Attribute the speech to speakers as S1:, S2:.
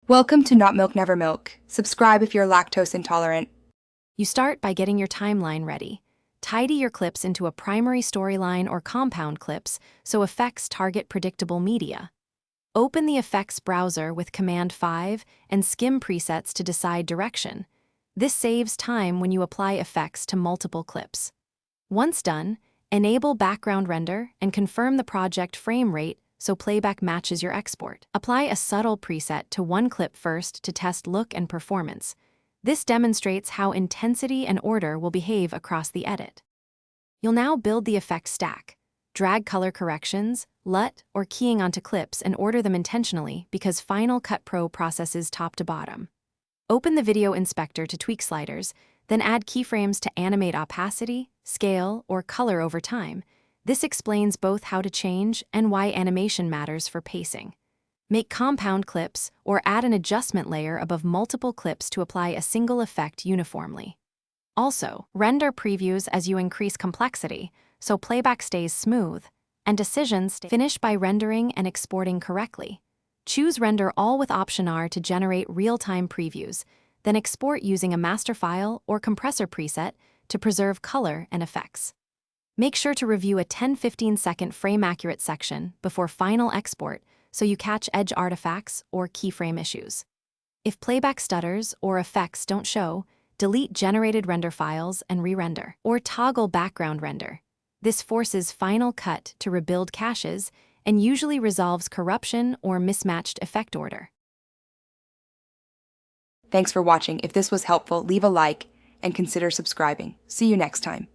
S1: Welcome to Not Milk Never Milk. Subscribe if you're lactose intolerant.
S2: You start by getting your timeline ready. Tidy your clips into a primary storyline or compound clips so effects target predictable media. Open the effects browser with Command 5 and skim presets to decide direction. This saves time when you apply effects to multiple clips. Once done, enable background render and confirm the project frame rate so playback matches your export. Apply a subtle preset to one clip first to test look and performance. This demonstrates how intensity and order will behave across the edit. You'll now build the effect stack. Drag color corrections, LUT, or keying onto clips and order them intentionally because Final Cut Pro processes top to bottom. Open the video inspector to tweak sliders, then add keyframes to animate opacity, scale, or color over time. This explains both how to change and why animation matters for pacing. Make compound clips or add an adjustment layer above multiple clips to apply a single effect uniformly. Also, render previews as you increase complexity, so playback stays smooth, and decisions finish by rendering and exporting correctly. Choose Render All with Option R to generate real-time previews, then export using a master file or compressor preset to preserve color and effects. Make sure to review a 10-15 second frame-accurate section before final export so you catch edge artifacts or keyframe issues. If playback stutters or effects don't show, delete generated render files and re-render, or toggle background render. This forces Final Cut to rebuild caches and usually resolves corruption or mismatched effect order.
S1: Thanks for watching. If this was helpful, leave a like and consider subscribing. See you next time.